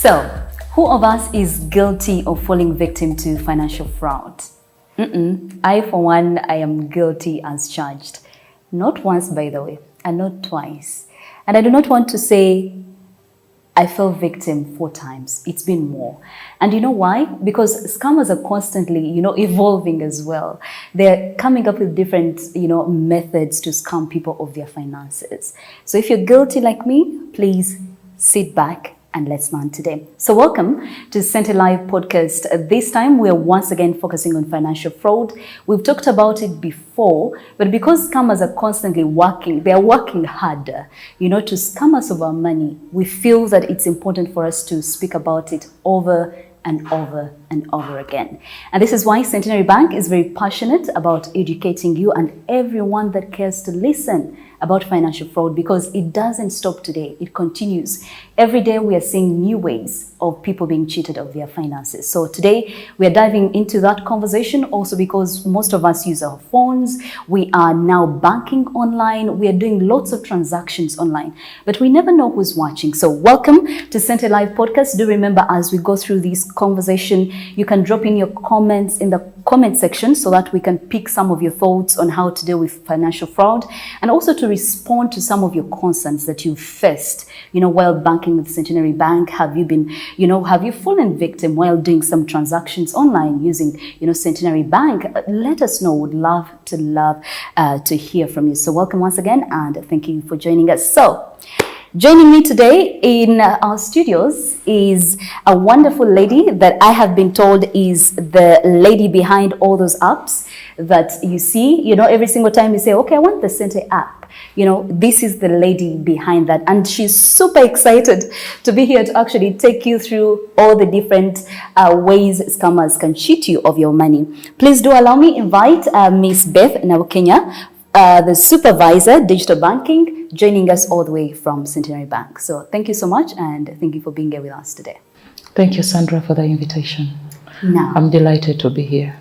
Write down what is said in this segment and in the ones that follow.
So, who of us is guilty of falling victim to financial fraud? I, for one, I am guilty as charged. Not once, by the way, and not twice. And I do not want to say I fell victim 4 times. It's been more. And you know why? Because scammers are constantly, evolving as well. They're coming up with different, methods to scam people of their finances. So if you're guilty like me, please sit back and let's learn today. So welcome to Center Live podcast. This time we're once again focusing on financial fraud. We've talked about it before, but because scammers are constantly working, they're working harder, to scam us of our money. We feel that it's important for us to speak about it over and over and over again. And this is why Centenary Bank is very passionate about educating you and everyone that cares to listen about financial fraud, because it doesn't stop today. It continues. Every day we are seeing new ways of people being cheated of their finances. So today we are diving into that conversation also because most of us use our phones. We are now banking online. We are doing lots of transactions online, but we never know who's watching. So welcome to Center Live podcast. Do remember, as we go through this conversation, you can drop in your comments in the comment section so that we can pick some of your thoughts on how to deal with financial fraud, and also to respond to some of your concerns that you've faced, while banking with Centenary Bank. Have you been, have you fallen victim while doing some transactions online using, Centenary Bank? Let us know. Would love to hear from you. So welcome once again, and thank you for joining us. So, joining me today in our studios is a wonderful lady that I have been told is the lady behind all those apps that you see, every single time you say, okay, I want the Center app. This is the lady behind that. And she's super excited to be here to actually take you through all the different ways scammers can cheat you of your money. Please do allow me invite Miss Beth Nabukenya, the Supervisor, Digital Banking, joining us all the way from Centenary Bank. So thank you so much, and thank you for being here with us today. Thank you, Sandra, for the invitation. Now, I'm delighted to be here.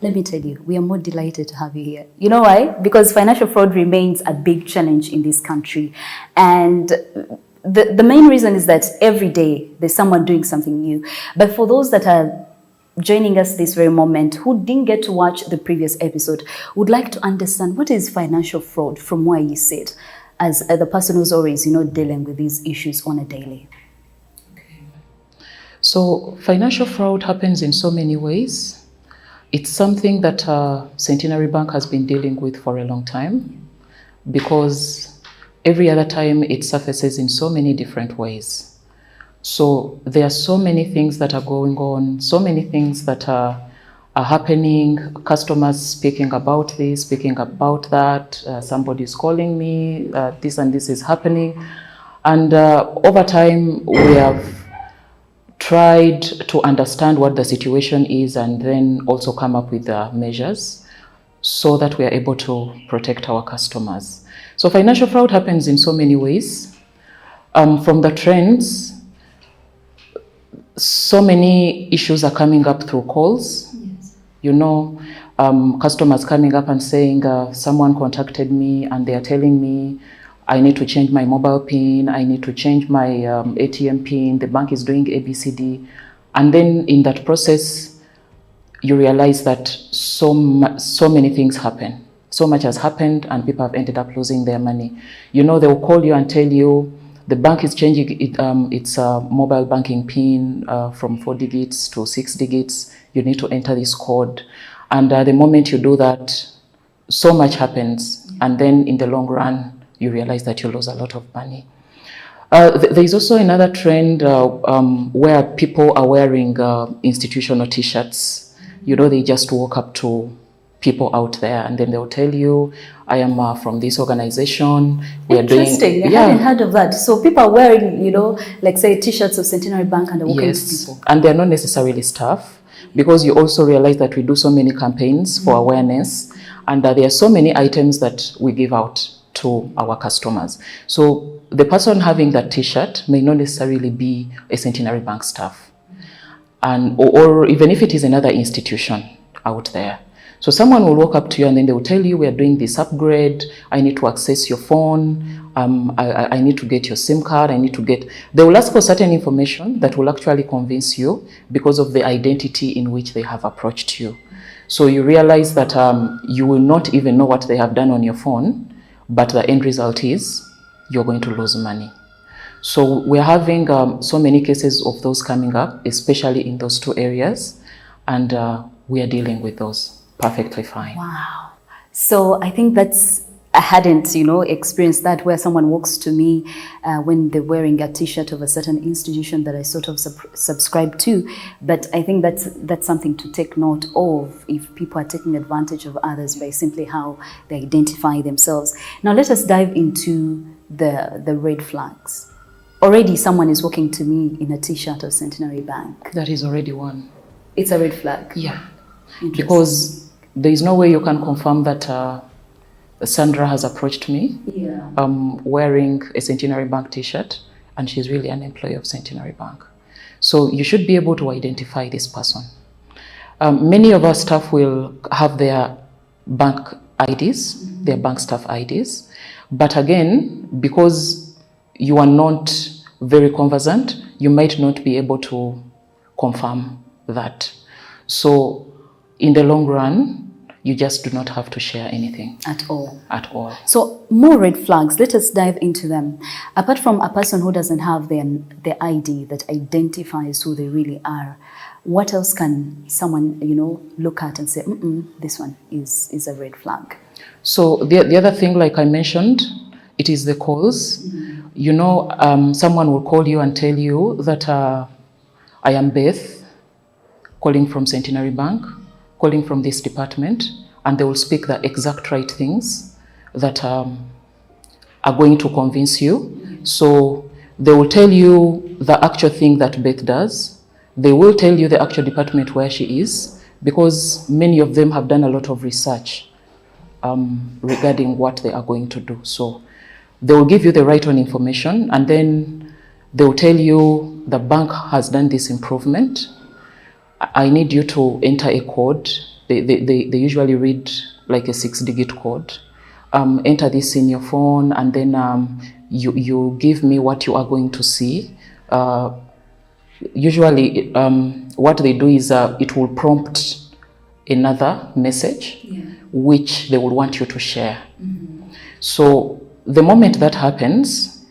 Let me tell you, we are more delighted to have you here. You know why? Because financial fraud remains a big challenge in this country. And the main reason is that every day there's someone doing something new. But for those that are joining us this very moment who didn't get to watch the previous episode, would like to understand what is financial fraud from where you sit as the person who's always, dealing with these issues on a daily. Okay. So financial fraud happens in so many ways. It's something that Centenary Bank has been dealing with for a long time, because every other time it surfaces in so many different ways. So there are so many things that are going on, so many things that are happening, customers speaking about this, speaking about that, somebody's calling me, this and this is happening. And over time, we have tried to understand what the situation is and then also come up with measures so that we are able to protect our customers. So financial fraud happens in so many ways. From the trends, so many issues are coming up through calls. Yes. Customers coming up and saying, someone contacted me and they are telling me I need to change my mobile PIN, I need to change my ATM PIN, the bank is doing ABCD. And then in that process, you realize that so many things happen. So much has happened and people have ended up losing their money. They will call you and tell you, the bank is changing its mobile banking PIN from 4 digits to 6 digits. You need to enter this code. And the moment you do that, so much happens. And then in the long run, you realize that you lose a lot of money. There is also another trend where people are wearing institutional T-shirts. They just walk up to people out there and then they'll tell you, I am from this organization. We Interesting. I hadn't heard of that. So people are wearing, like say T-shirts of Centenary Bank and they're walking to people. And they're not necessarily staff, because you also realize that we do so many campaigns for awareness, and that there are so many items that we give out to our customers. So the person having that T-shirt may not necessarily be a Centenary Bank staff, or even if it is another institution out there. So someone will walk up to you and then they will tell you, we are doing this upgrade, I need to access your phone, I need to get your SIM card, they will ask for certain information that will actually convince you because of the identity in which they have approached you. So you realize that you will not even know what they have done on your phone, but the end result is you're going to lose money. So we're having so many cases of those coming up, especially in those two areas, and we are dealing with those perfectly fine. Wow. So I think I hadn't, experienced that, where someone walks to me when they're wearing a t-shirt of a certain institution that I sort of subscribe to. But I think that's something to take note of if people are taking advantage of others by simply how they identify themselves. Now let us dive into the red flags. Already someone is walking to me in a t-shirt of Centenary Bank. That is already one. It's a red flag. Yeah. Because there is no way you can confirm that Sandrah has approached me wearing a Centenary Bank t-shirt, and she's really an employee of Centenary Bank. So you should be able to identify this person. Many of our staff will have their bank IDs, their bank staff IDs. But again, because you are not very conversant, you might not be able to confirm that. So in the long run, you just do not have to share anything. At all. At all. So more red flags, let us dive into them. Apart from a person who doesn't have their ID that identifies who they really are, what else can someone, look at and say, this one is a red flag? So the other thing, like I mentioned, it is the calls. Someone will call you and tell you that I am Beth, calling from Centenary Bank, calling from this department, and they will speak the exact right things that are going to convince you. So they will tell you the actual thing that Beth does. They will tell you the actual department where she is, because many of them have done a lot of research regarding what they are going to do. So they will give you the right on information, and then they will tell you the bank has done this improvement. I need you to enter a code. They usually read like a 6-digit code. Enter this in your phone, and then you give me what you are going to see. Usually what they do is it will prompt another message, which they will want you to share. So the moment that happens,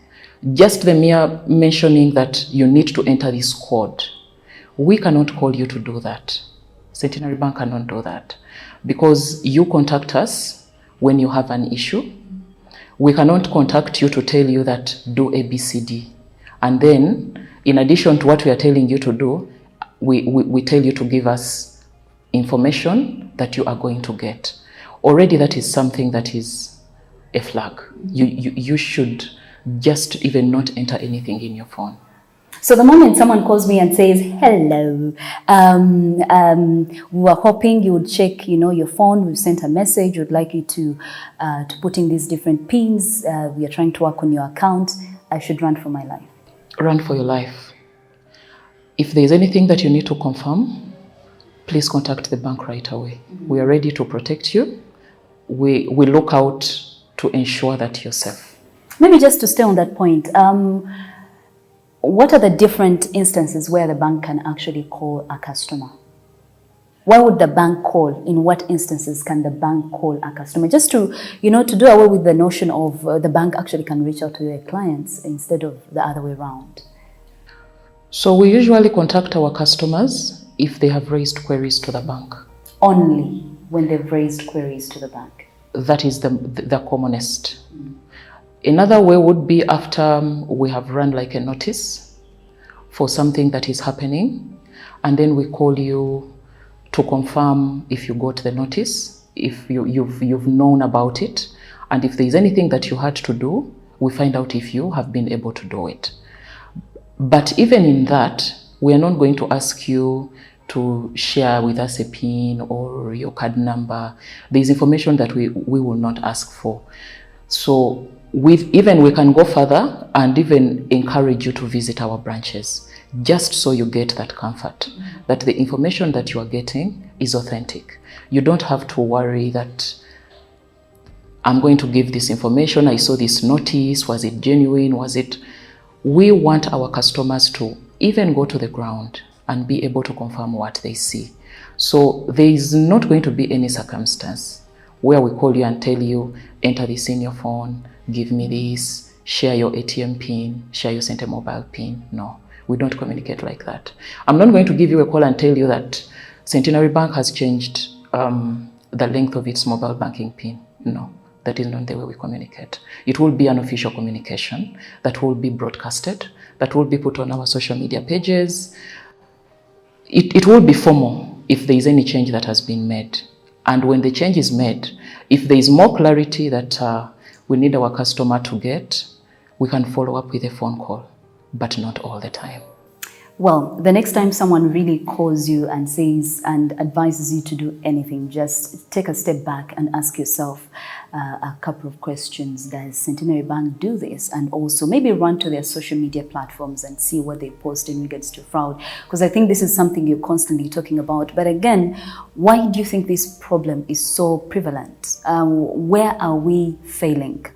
just the mere mentioning that you need to enter this code, we cannot call you to do that. Centenary Bank cannot do that, because you contact us when you have an issue. We cannot contact you to tell you that do ABCD. And then, in addition to what we are telling you to do, we tell you to give us information that you are going to get. Already that is something that is a flag. You should just even not enter anything in your phone. So the moment someone calls me and says, hello, we were hoping you would check, your phone, we've sent a message, we'd like you to put in these different pins, we are trying to work on your account, I should run for my life. Run for your life. If there's anything that you need to confirm, please contact the bank right away. We are ready to protect you. We look out to ensure that you're safe. Maybe just to stay on that point, what are the different instances where the bank can actually call a customer? Why would the bank call? In what instances can the bank call a customer? Just to, to do away with the notion of the bank actually can reach out to their clients instead of the other way around. So we usually contact our customers if they have raised queries to the bank. Only when they've raised queries to the bank? That is the commonest. Another way would be after we have run like a notice for something that is happening, and then we call you to confirm if you got the notice, if you've known about it, and if there's anything that you had to do, we find out if you have been able to do it. But even in that, we are not going to ask you to share with us a PIN or your card number. There's information that we will not ask for. So we can go further and even encourage you to visit our branches, just so you get that comfort that the information that you are getting is authentic. You don't have to worry that I'm going to give this information, I saw this notice, was it genuine, we want our customers to even go to the ground and be able to confirm what they see. So there is not going to be any circumstance where we call you and tell you, enter this in your phone, give me this, share your ATM PIN, share your Sandrah mobile PIN. No, we don't communicate like that. I'm not going to give you a call and tell you that Centenary Bank has changed the length of its mobile banking PIN. No, that is not the way we communicate. It will be an official communication that will be broadcasted, that will be put on our social media pages. It will be formal if there is any change that has been made. And when the change is made, if there is more clarity that we need our customer to get, we can follow up with a phone call, but not all the time. Well, the next time someone really calls you and says and advises you to do anything, just take a step back and ask yourself a couple of questions. Does Centenary Bank do this? And also maybe run to their social media platforms and see what they post in regards to fraud. Because I think this is something you're constantly talking about. But again, why do you think this problem is so prevalent? Where are we failing?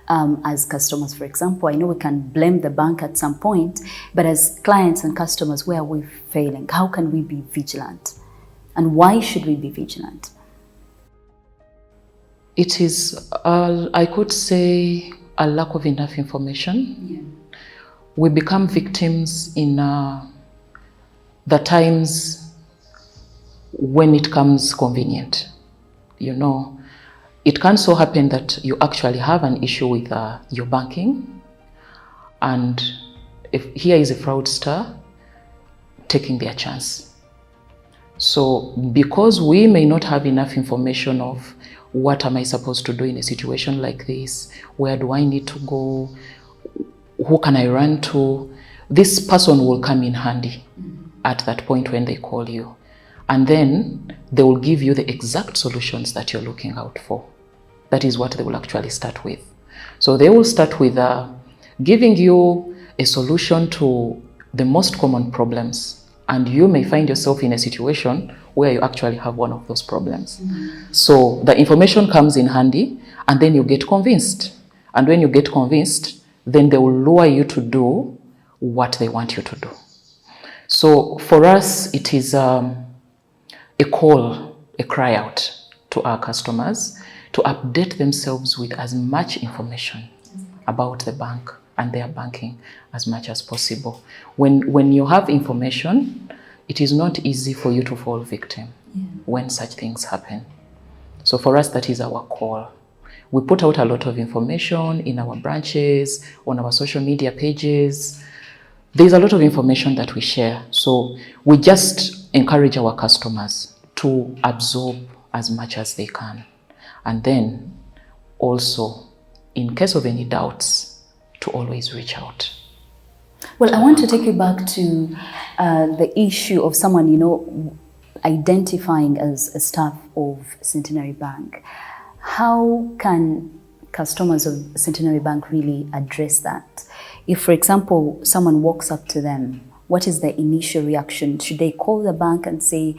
As customers, for example, I know we can blame the bank at some point, but as clients and customers, where are we failing? How can we be vigilant? And why should we be vigilant? It is, I could say, a lack of enough information. Yeah. We become victims in the times when it comes convenient. You know, it can so happen that you actually have an issue with your banking, and if here is a fraudster taking their chance. So because we may not have enough information of what am I supposed to do in a situation like this, where do I need to go, who can I run to, this person will come in handy at that point when they call you. And then they will give you the exact solutions that you're looking out for. That is what they will actually start with. So they will start with giving you a solution to the most common problems. And you may find yourself in a situation where you actually have one of those problems. So the information comes in handy, and then you get convinced. And when you get convinced, then they will lure you to do what they want you to do. So for us, it is a call, a cry out to our customers to update themselves with as much information about the bank and their banking as much as possible. When you have information, it is not easy for you to fall victim when such things happen. So for us, that is our call. We put out a lot of information in our branches, on our social media pages. There's a lot of information that we share. So we just encourage our customers to absorb as much as they can. And then also, in case of any doubts, to always reach out. Well, I want to take you back to the issue of someone, you know, identifying as a staff of Centenary Bank. How can customers of Centenary Bank really address that? If, for example, someone walks up to them, what is the initial reaction? Should they call the bank and say,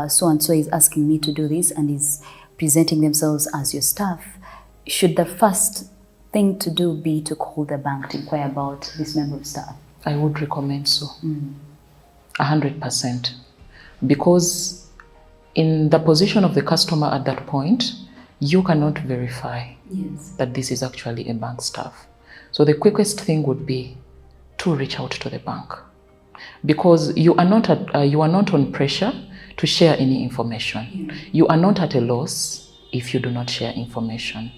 so-and-so is asking me to do this and is presenting themselves as your staff? Should the first thing to do be to call the bank to inquire about this member of staff? I would recommend so. 100%. Because in the position of the customer at that point, you cannot verify that this is actually a bank staff. So the quickest thing would be to reach out to the bank, because you are not on pressure to share any information. You are not at a loss if you do not share information.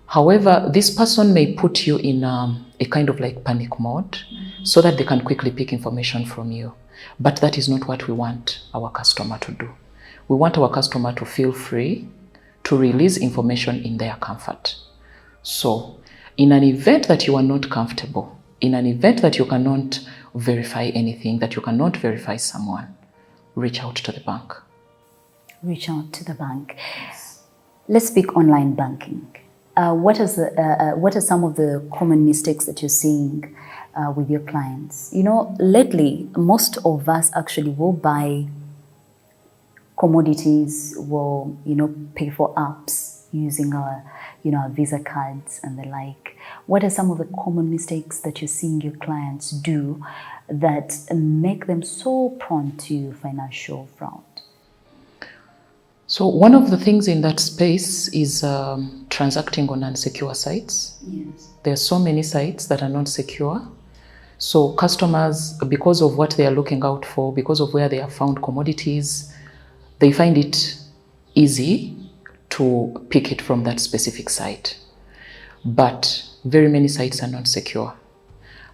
However, this person may put you in a kind of like panic mode so that they can quickly pick information from you. But that is not what we want our customer to do. We want our customer to feel free to release information in their comfort. So, in an event that you are not comfortable, in an event that you cannot verify anything, that you cannot verify someone, reach out to the bank. Reach out to the bank. Let's speak online banking. what are some of the common mistakes that you're seeing with your clients? You know, lately, most of us actually will buy commodities, will, you know, pay for apps using our, you know, our Visa cards and the like. What are some of the common mistakes that you're seeing your clients do that make them so prone to financial fraud? So one of the things in that space is transacting on unsecure sites. Yes. There are so many sites that are not secure. So customers, because of what they are looking out for, because of where they have found commodities, they find it easy to pick it from that specific site. But very many sites are not secure.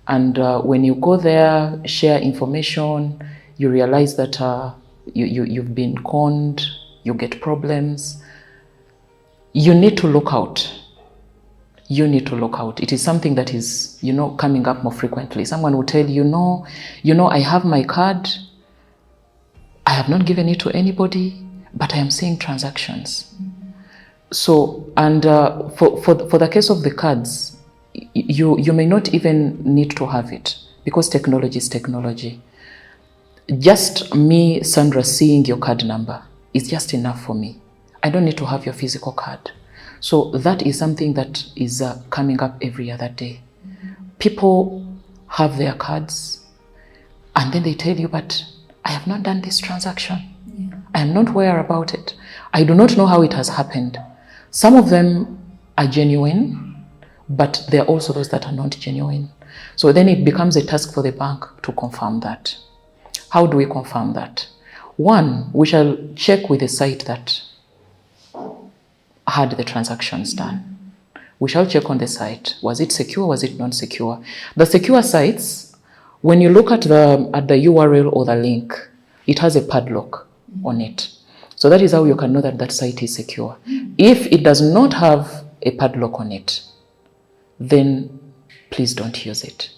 And when you go there, share information, you realize that you've been conned, you get problems. You need to look out. You need to look out. It is something that is, you know, coming up more frequently. Someone will tell you, no, I have my card. I have not given it to anybody, but I am seeing transactions. So, and for the case of the cards, you may not even need to have it because technology is technology. Just me, Sandra, seeing your card number is just enough for me. I don't need to have your physical card. So that is something that is coming up every other day. People have their cards and then they tell you, but I have not done this transaction. Yeah. I am not aware about it. I do not know how it has happened. Some of them are genuine, but there are also those that are not genuine. So then it becomes a task for the bank to confirm that. How do we confirm that? One, we shall check with the site that had the transactions done. We shall check on the site. Was it secure? Was it not secure? The secure sites, when you look at the URL or the link, it has a padlock on it. So that is how you can know that that site is secure. If it does not have a padlock on it, then please don't use it,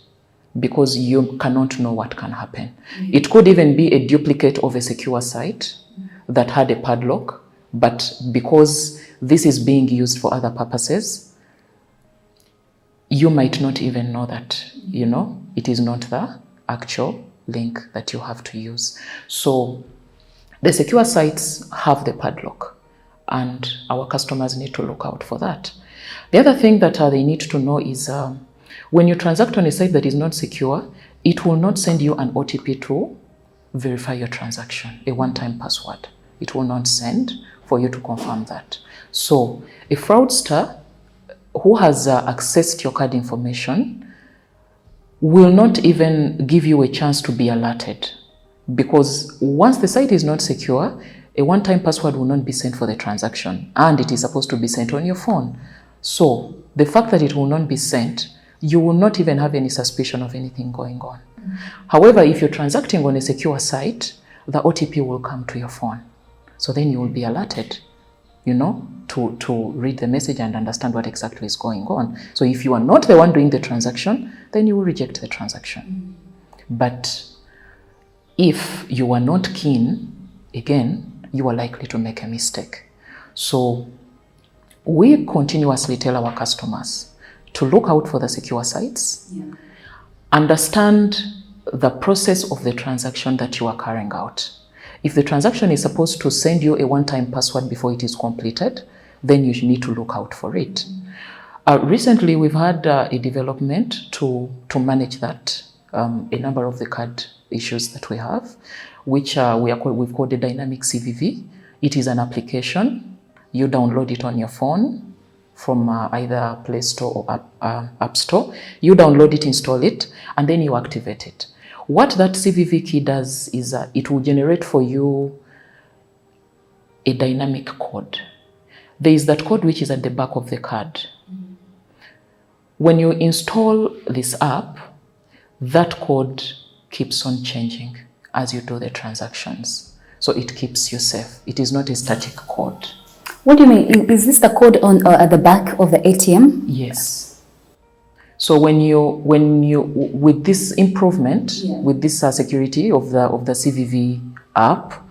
because you cannot know what can happen. It could even be a duplicate of a secure site that had a padlock, but because this is being used for other purposes, you might not even know that, you know, it is not the actual link that you have to use. So the secure sites have the padlock, and our customers need to look out for that. The other thing that they need to know is when you transact on a site that is not secure, it will not send you an OTP to verify your transaction, a one-time password. It will not send for you to confirm that. So a fraudster who has accessed your card information will not even give you a chance to be alerted, because once the site is not secure, a one-time password will not be sent for the transaction, and it is supposed to be sent on your phone. So the fact that it will not be sent, you will not even have any suspicion of anything going on. However, if you're transacting on a secure site, the OTP will come to your phone. So then you will be alerted, you know, to read the message and understand what exactly is going on. So if you are not the one doing the transaction, then you will reject the transaction. But if you are not keen, again, you are likely to make a mistake. So we continuously tell our customers to look out for the secure sites, understand the process of the transaction that you are carrying out. If the transaction is supposed to send you a one-time password before it is completed, then you need to look out for it. Recently, we've had a development to manage that, a number of the card issues that we have, which we've called the dynamic CVV. It is an application. You download it on your phone from either Play Store or App Store. You download it, install it, and then you activate it. What that CVV key does is it will generate for you a dynamic code. There is that code which is at the back of the card. When you install this app, that code keeps on changing as you do the transactions. So it keeps you safe. It is not a static code. What do you mean? Is this the code on at the back of the ATM? Yes. So when you with this improvement, with this security of the CVV app,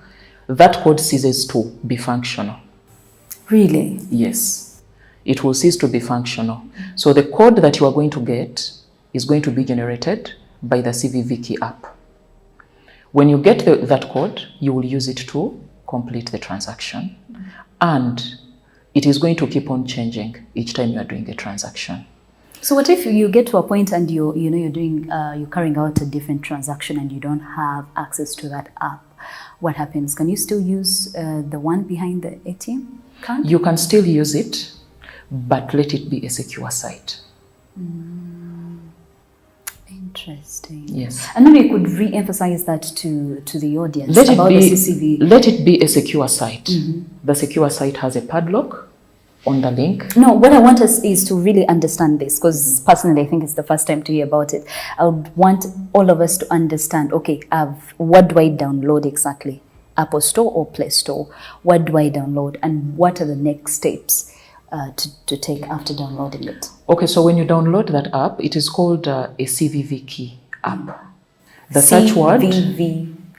that code ceases to be functional. Really? Yes. it will cease to be functional. So the code that you are going to get is going to be generated by the CVV key app. When you get that code, you will use it to complete the transaction. And it is going to keep on changing each time you are doing a transaction. So what if you get to a point and you're carrying out a different transaction and you don't have access to that app? What happens? Can you still use the one behind the ATM card? You can still use it, but let it be a secure site. Interesting. Yes. And maybe you could re-emphasize that to the audience Let about it be, the CCV. Let it be a secure site. The secure site has a padlock on the link. No, what I want us is to really understand this, because personally I think it's the first time to hear about it. I would want all of us to understand, okay, what do I download exactly? Apple Store or Play Store? What do I download, and what are the next steps to take after downloading it? Okay, so when you download that app, it is called a CVV key app. The CVV search word?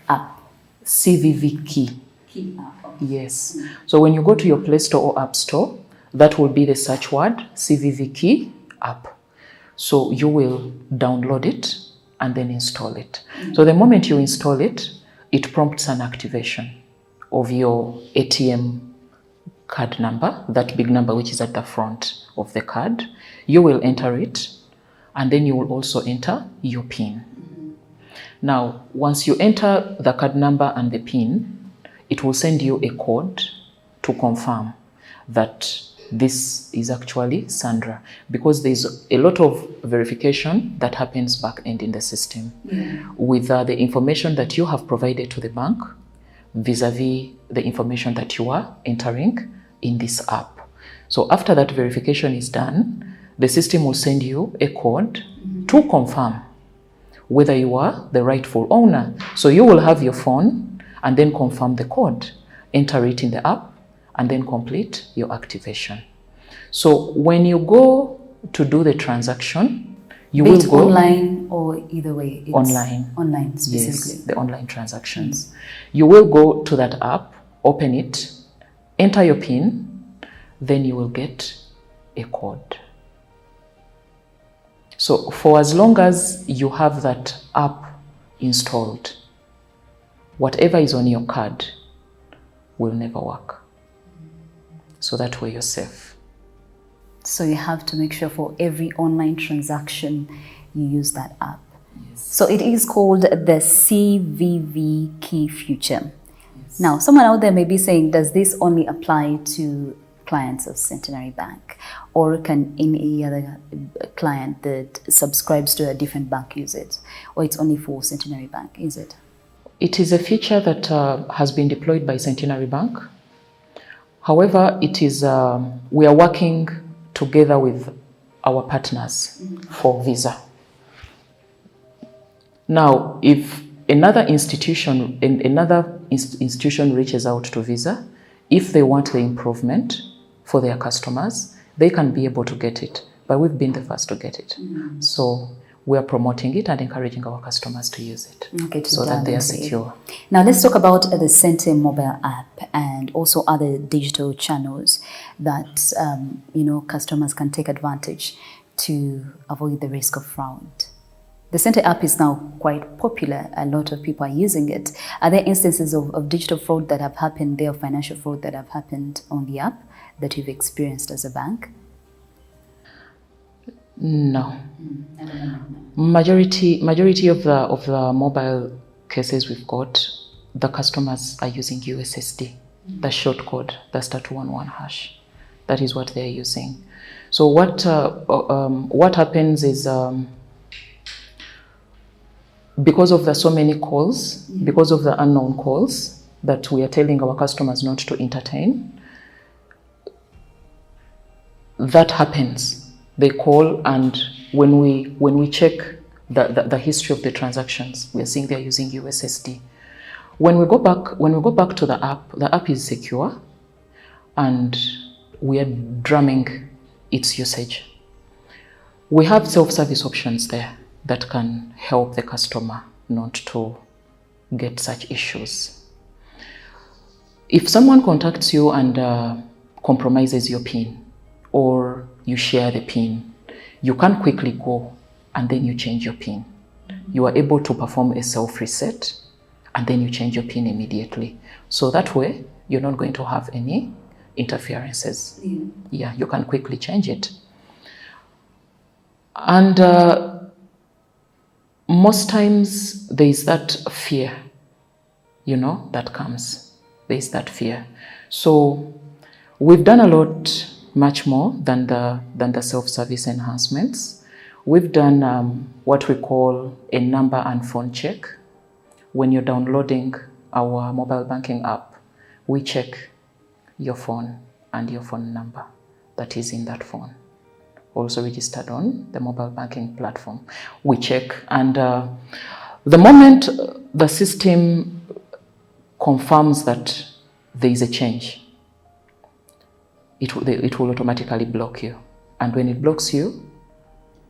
app. CVV key. Key app. Yes. So when you go to your Play Store or App Store, that will be the search word, CVV key app. So you will download it and then install it. So the moment you install it, it prompts an activation of your ATM card number, that big number which is at the front of the card. You will enter it, and then you will also enter your PIN. Now, once you enter the card number and the PIN, it will send you a code to confirm that this is actually Sandrah, because there's a lot of verification that happens back end in the system with the information that you have provided to the bank vis-a-vis the information that you are entering in this app. So after that verification is done, the system will send you a code to confirm whether you are the rightful owner. So you will have your phone and then confirm the code, enter it in the app, and then complete your activation. So when you go to do the transaction, you will go online or either way. It's online. Online specifically. Yes, the online transactions. You will go to that app, open it, enter your PIN, then you will get a code. So for as long as you have that app installed, whatever is on your card will never work. So that way you're safe. So you have to make sure for every online transaction you use that app. Yes. So it is called the CVV key feature. Yes. Now, someone out there may be saying, does this only apply to clients of Centenary Bank, or can any other client that subscribes to a different bank use it, or it's only for Centenary Bank, is it? It is a feature that has been deployed by Centenary Bank. However, it is we are working together with our partners for Visa. Now, if another institution reaches out to Visa, if they want the improvement for their customers, they can be able to get it. But we've been the first to get it. So we are promoting it and encouraging our customers to use it so that they are secure. Now let's talk about the Centenary mobile app and also other digital channels that customers can take advantage to avoid the risk of fraud. The Centenary app is now quite popular. A lot of people are using it. Are there instances of digital fraud that have happened there, financial fraud that have happened on the app that you've experienced as a bank? No. Majority of the mobile cases we've got, the customers are using USSD, the short code, the *211 hash. That is what they're using. So what happens is because of the so many calls, because of the unknown calls that we are telling our customers not to entertain, that happens. They call, and when we check the history of the transactions, we are seeing they're using USSD. When we go back to the app is secure, and we are drumming its usage. We have self-service options there that can help the customer not to get such issues. If someone contacts you and compromises your PIN, or you share the PIN, you can quickly go and then you change your PIN. You are able to perform a self-reset and then you change your PIN immediately. So that way, you're not going to have any interferences. Yeah, you can quickly change it. And most times there is that fear, that comes. There is that fear. So we've done a lot, much more than the self-service enhancements. We've done what we call a number and phone check. When you're downloading our mobile banking app, we check your phone and your phone number that is in that phone, also registered on the mobile banking platform. We check, and the moment the system confirms that there is a change, it will automatically block you. And when it blocks you,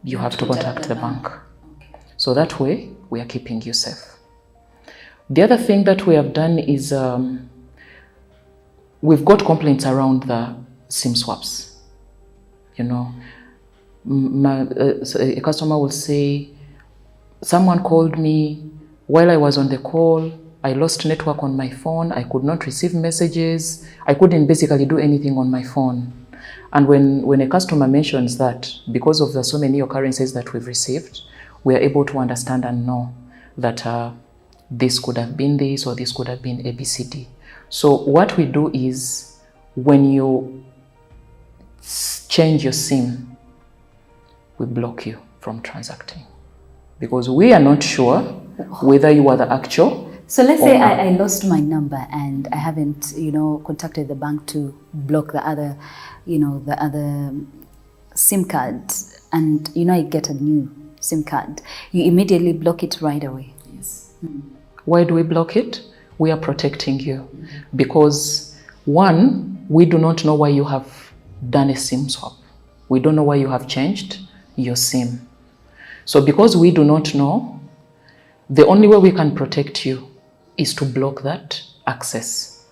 you have to contact the bank. So that way, we are keeping you safe. The other thing that we have done is we've got complaints around the SIM swaps. A customer will say, someone called me while I was on the call, I lost network on my phone, I could not receive messages, I couldn't basically do anything on my phone. And when a customer mentions that, because of the so many occurrences that we've received, we are able to understand and know that this could have been this or this could have been ABCD. So what we do is, when you change your SIM, we block you from transacting, because we are not sure whether you are the actual. So let's say I lost my number and I haven't, contacted the bank to block the other, the other SIM card, and I get a new SIM card. You immediately block it right away. Yes. Why do we block it? We are protecting you, because one, we do not know why you have done a SIM swap. We don't know why you have changed your SIM. So because we do not know, the only way we can protect you is to block that access.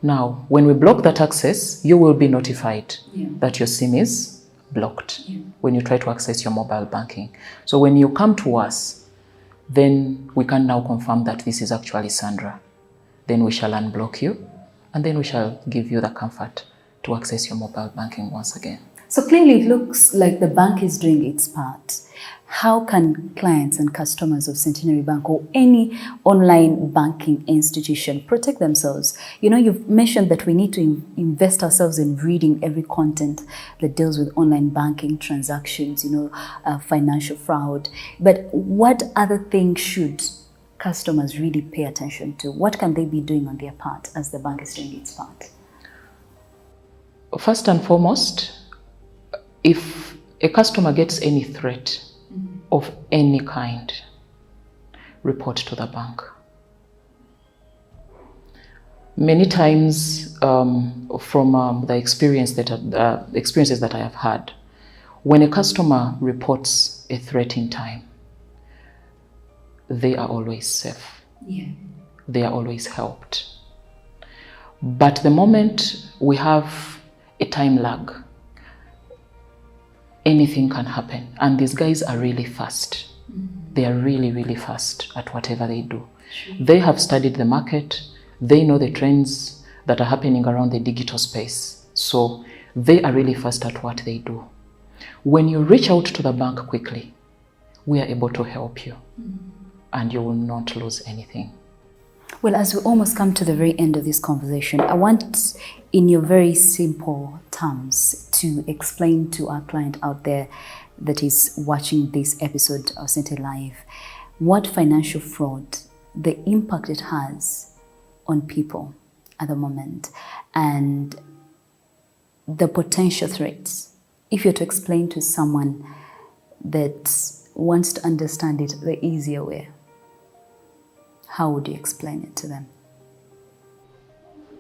Now, when we block that access, you will be notified that your SIM is blocked when you try to access your mobile banking. So when you come to us, then we can now confirm that this is actually Sandrah. Then we shall unblock you, and then we shall give you the comfort to access your mobile banking once again. So clearly it looks like the bank is doing its part. How can clients and customers of Centenary Bank or any online banking institution protect themselves? You've mentioned that we need to invest ourselves in reading every content that deals with online banking transactions, financial fraud. But what other things should customers really pay attention to? What can they be doing on their part as the bank is doing its part? First and foremost, if a customer gets any threat of any kind, report to the bank. Many times, from the experiences that I have had, when a customer reports a threat in time, they are always safe. Yeah. They are always helped. But the moment we have a time lag, anything can happen. And these guys are really fast. They are really, really fast at whatever they do. Sure. They have studied the market. They know the trends that are happening around the digital space. So they are really fast at what they do. When you reach out to the bank quickly, we are able to help you, and you will not lose anything. Well, as we almost come to the very end of this conversation, I want, in your very simple terms, to explain to our client out there that is watching this episode of Centenary Live, what financial fraud, the impact it has on people at the moment, and the potential threats. If you're to explain to someone that wants to understand it the easier way, how would you explain it to them?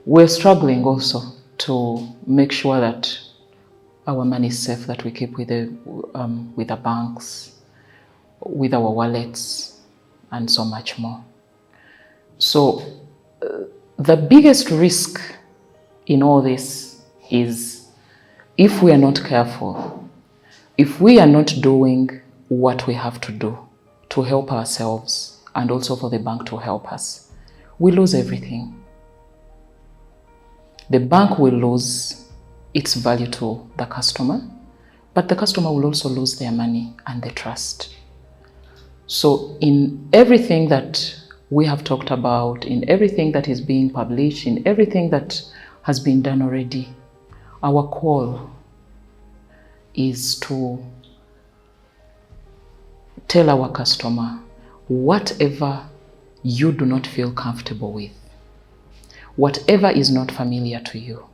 We're struggling also to make sure that our money is safe, that we keep with the banks, with our wallets, and so much more. So the biggest risk in all this is if we are not careful, if we are not doing what we have to do to help ourselves and also for the bank to help us, we lose everything. The bank will lose its value to the customer, but the customer will also lose their money and the trust. So in everything that we have talked about, in everything that is being published, in everything that has been done already, our call is to tell our customer, whatever you do not feel comfortable with, whatever is not familiar to you,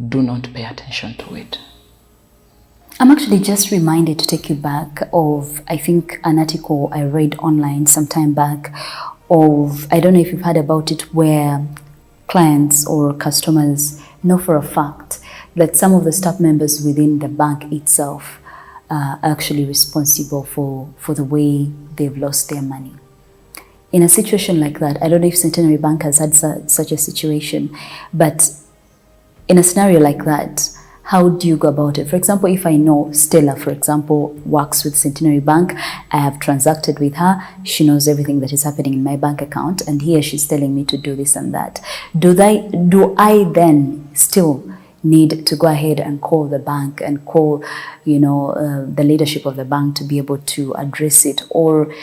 do not pay attention to it. I'm actually just reminded to take you back of, I think, an article I read online some time back of, I don't know if you've heard about it, where clients or customers know for a fact that some of the staff members within the bank itself are actually responsible for the way they've lost their money. In a situation like that, I don't know if Centenary Bank has had such a situation, but in a scenario like that, how do you go about it? For example, if I know Stella, for example, works with Centenary Bank, I have transacted with her, she knows everything that is happening in my bank account, and here she's telling me to do this and that. Do I then still need to go ahead and call the bank and call, the leadership of the bank to be able to address it? Or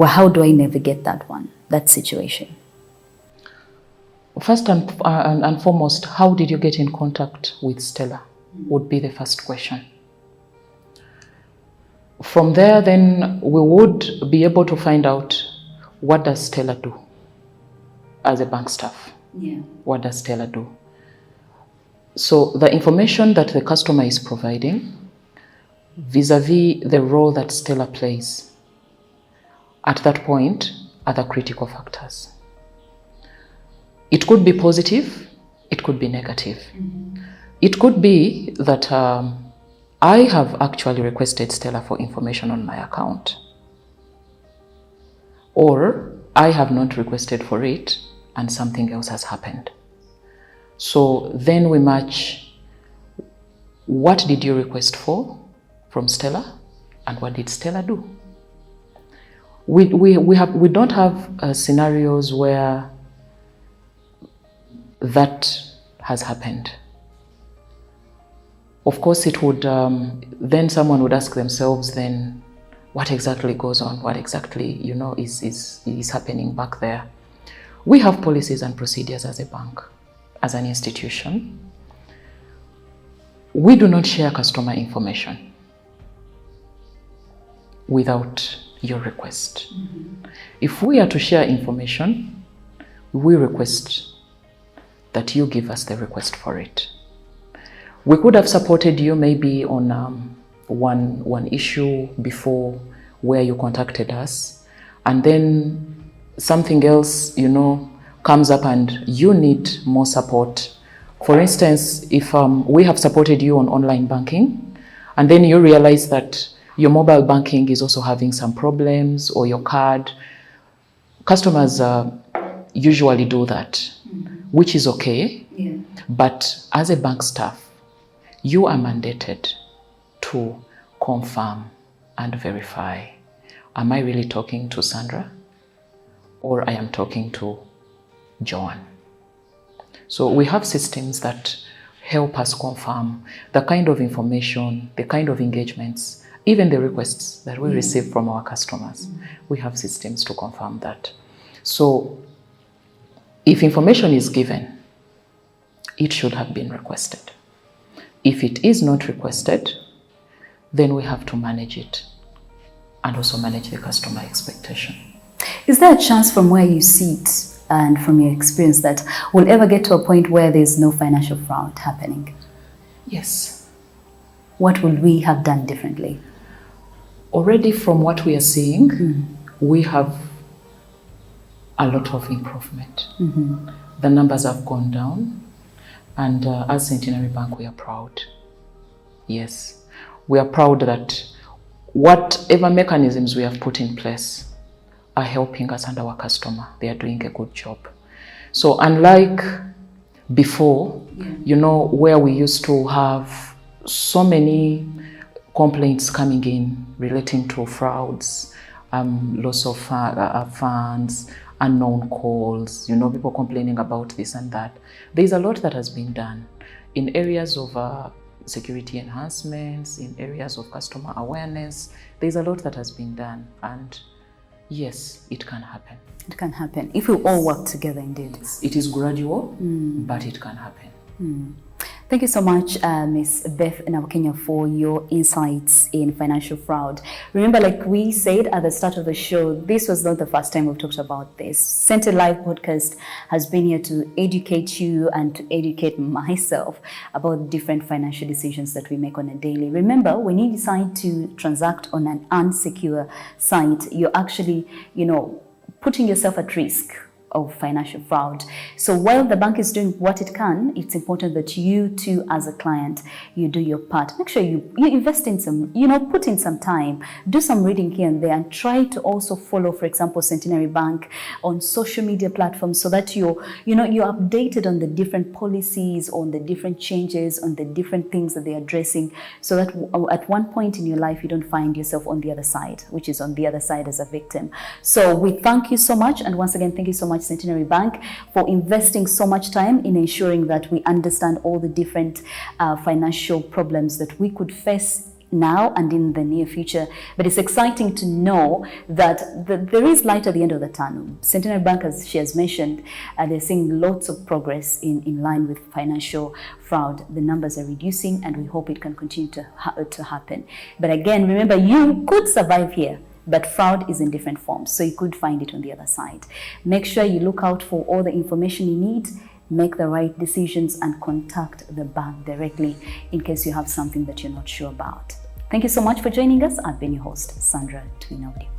how do I navigate that situation? First and foremost, how did you get in contact with Stella would be the first question. From there, then we would be able to find out, what does Stella do as a bank staff? Yeah. What does Stella do? So the information that the customer is providing vis-a-vis the role that Stella plays at that point are the critical factors. It could be positive, it could be negative. Mm-hmm. It could be that I have actually requested Stella for information on my account, or I have not requested for it and something else has happened. So then we match, what did you request for from Stella and what did Stella do? We don't have scenarios where that has happened. Of course, it would, then someone would ask themselves, then what exactly goes on? What exactly, is happening back there? We have policies and procedures as a bank, as an institution. We do not share customer information without your request. Mm-hmm. If we are to share information, we request that you give us the request for it. We could have supported you maybe on one issue before where you contacted us, and then something else, comes up and you need more support. For instance, if we have supported you on online banking, and then you realize that your mobile banking is also having some problems, or your card, customers usually do that, which is okay. Yeah. But as a bank staff, you are mandated to confirm and verify. Am I really talking to Sandra, or I am talking to Joan? So we have systems that help us confirm the kind of information, the kind of engagements, even the requests that we receive from our customers. We have systems to confirm that. So if information is given, it should have been requested. If it is not requested, then we have to manage it and also manage the customer expectation. Is there a chance, from where you sit and from your experience, that we'll ever get to a point where there's no financial fraud happening? Yes. What would we have done differently? Already from what we are seeing, we have a lot of improvement. Mm-hmm. The numbers have gone down, and as Centenary Bank, we are proud. Yes, we are proud that whatever mechanisms we have put in place are helping us and our customer. They are doing a good job. So unlike before, where we used to have so many complaints coming in relating to frauds, loss of funds, unknown calls, people complaining about this and that. There's a lot that has been done in areas of security enhancements, in areas of customer awareness. There's a lot that has been done, and yes, it can happen. It can happen if we all work together, indeed. It is gradual, but it can happen. Thank you so much, Ms. Beth Nabukenya, for your insights in financial fraud. Remember, like we said at the start of the show, this was not the first time we've talked about this. Center Live podcast has been here to educate you and to educate myself about different financial decisions that we make on a daily. Remember, when you decide to transact on an unsecure site, you're actually, putting yourself at risk of financial fraud. So while the bank is doing what it can, it's important that you too, as a client, you do your part. Make sure you invest in some, put in some time, do some reading here and there, and try to also follow, for example, Centenary Bank on social media platforms so that you're updated on the different policies, on the different changes, on the different things that they're addressing, so that at one point in your life, you don't find yourself on the other side, which is on the other side as a victim. So we thank you so much. And once again, thank you so much, Centenary Bank, for investing so much time in ensuring that we understand all the different financial problems that we could face now and in the near future. But it's exciting to know that there is light at the end of the tunnel. Centenary Bank, as she has mentioned, they're seeing lots of progress in line with financial fraud. The numbers are reducing, and we hope it can continue to happen. But again, remember, you could survive here, but fraud is in different forms, so you could find it on the other side. Make sure you look out for all the information you need, make the right decisions, and contact the bank directly in case you have something that you're not sure about. Thank you so much for joining us. I've been your host, Sandrah Twinoburyo.